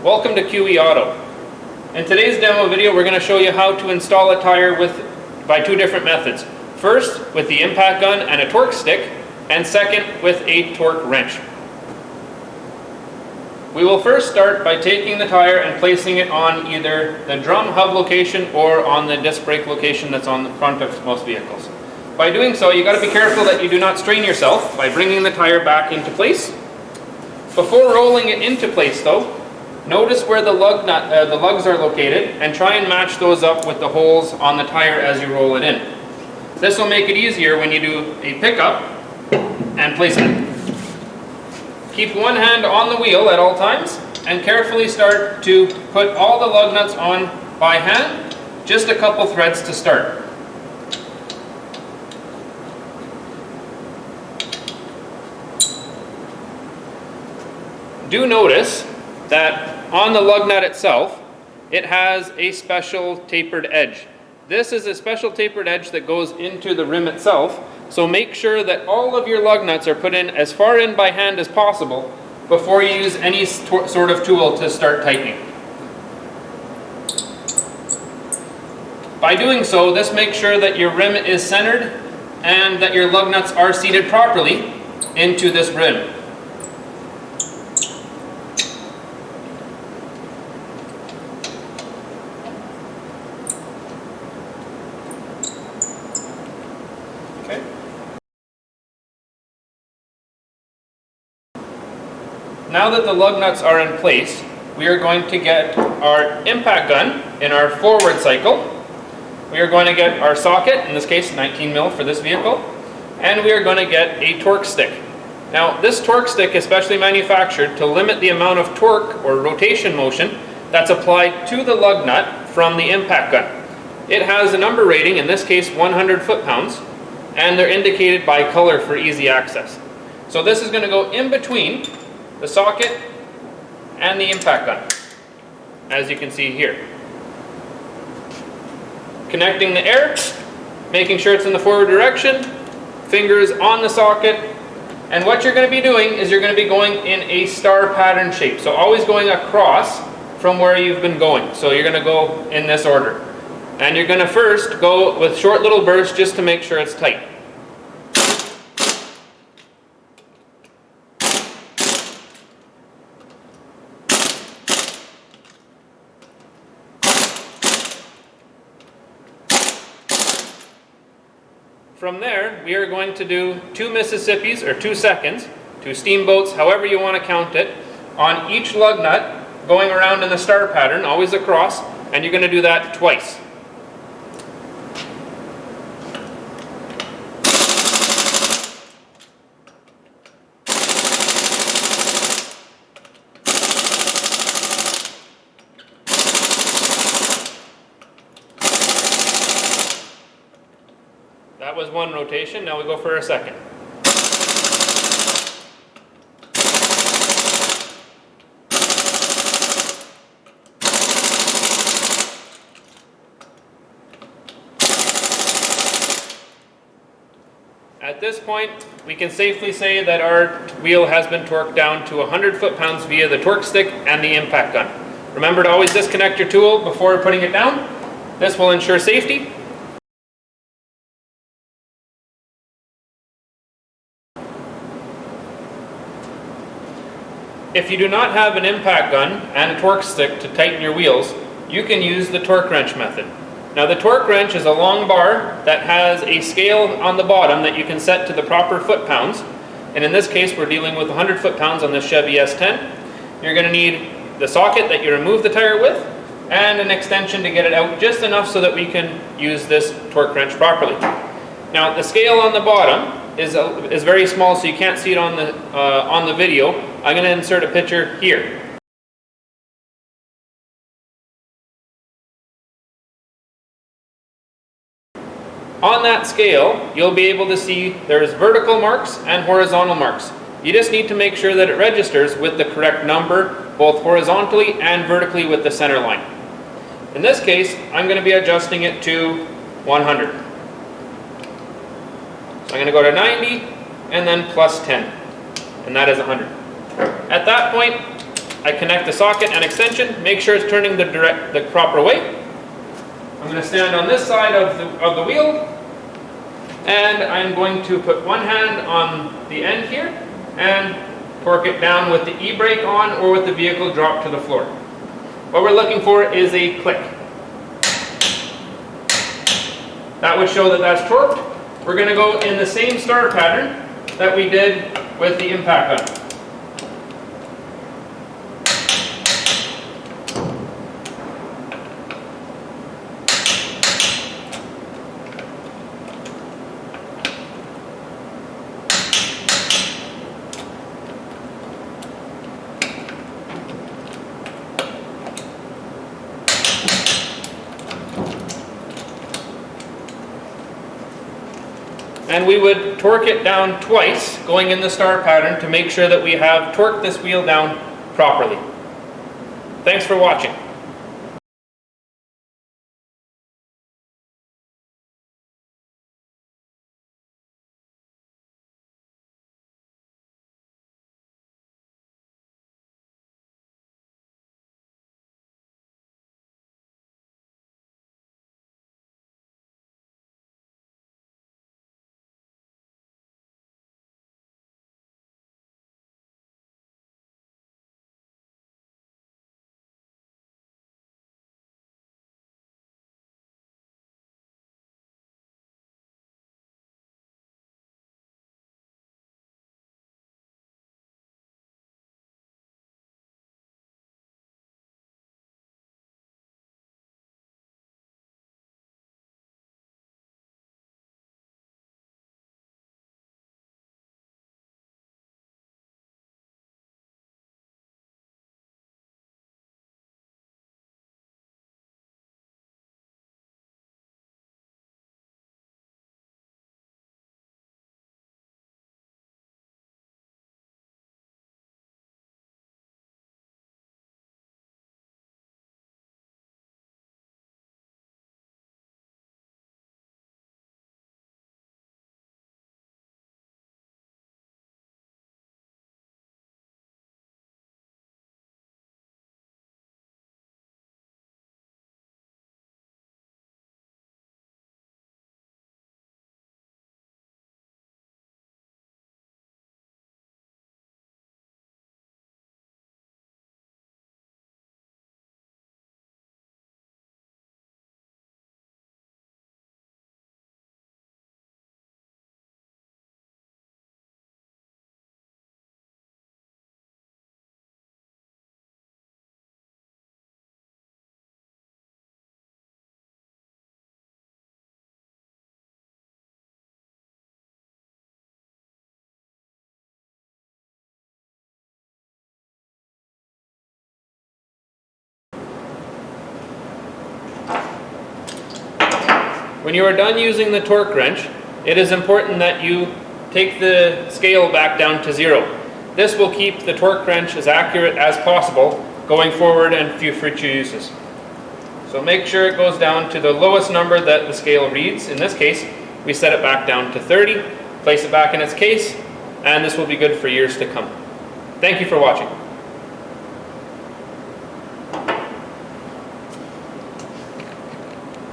Welcome to QE Auto. In today's demo video we're going to show you how to install a tire by two different methods. First with the impact gun and a torque stick, and second with a torque wrench. We will first start by taking the tire and placing it on either the drum hub location or on the disc brake location that's on the front of most vehicles. By doing so, you got to be careful that you do not strain yourself by bringing the tire back into place. Before rolling it into place though, notice where the lugs are located and try and match those up with the holes on the tire as you roll it in. This will make it easier when you do a pickup and placement. Keep one hand on the wheel at all times and carefully start to put all the lug nuts on by hand, just a couple threads to start. Do notice that on the lug nut itself, it has a special tapered edge. This is a special tapered edge that goes into the rim itself, so make sure that all of your lug nuts are put in as far in by hand as possible before you use any sort of tool to start tightening. By doing so, this makes sure that your rim is centered and that your lug nuts are seated properly into this rim. Now that the lug nuts are in place, we are going to get our impact gun in our forward cycle. We are going to get our socket, in this case 19 mil for this vehicle, and we are going to get a torque stick. Now this torque stick is specially manufactured to limit the amount of torque or rotation motion that's applied to the lug nut from the impact gun. It has a number rating, in this case 100 foot-pounds, and they're indicated by color for easy access. So this is going to go in between the socket and the impact gun, as you can see here. Connecting the air, making sure it's in the forward direction, fingers on the socket, and what you're going to be doing is you're going to be going in a star pattern shape, so always going across from where you've been going. So you're going to go in this order, and you're going to first go with short little bursts just to make sure it's tight. From there, we are going to do 2 Mississippis, or 2 seconds, 2 steamboats, however you want to count it, on each lug nut, going around in the star pattern, always across, and you're going to do that twice. That was one rotation, now we go for a second. At this point, we can safely say that our wheel has been torqued down to 100 foot-pounds via the torque stick and the impact gun. Remember to always disconnect your tool before putting it down. This will ensure safety. If you do not have an impact gun and a torque stick to tighten your wheels, you can use the torque wrench method. Now the torque wrench is a long bar that has a scale on the bottom that you can set to the proper foot-pounds. And in this case we're dealing with 100 foot-pounds on this Chevy S10. You're going to need the socket that you remove the tire with and an extension to get it out just enough so that we can use this torque wrench properly. Now the scale on the bottom is very small, so you can't see it on the video. I'm going to insert a picture here. On that scale, you'll be able to see there's vertical marks and horizontal marks. You just need to make sure that it registers with the correct number, both horizontally and vertically with the center line. In this case, I'm going to be adjusting it to 100. So I'm going to go to 90 and then plus 10, and that is 100. At that point, I connect the socket and extension, make sure it's turning the proper way. I'm going to stand on this side of the wheel, and I'm going to put one hand on the end here and torque it down with the e-brake on or with the vehicle dropped to the floor. What we're looking for is a click. That would show that that's torqued. We're going to go in the same star pattern that we did with the impact gun. And we would torque it down twice, going in the star pattern, to make sure that we have torqued this wheel down properly. Thanks for watching. When you are done using the torque wrench, it is important that you take the scale back down to 0. This will keep the torque wrench as accurate as possible going forward and for future uses. So make sure it goes down to the lowest number that the scale reads. In this case, we set it back down to 30, place it back in its case, and this will be good for years to come. Thank you for watching.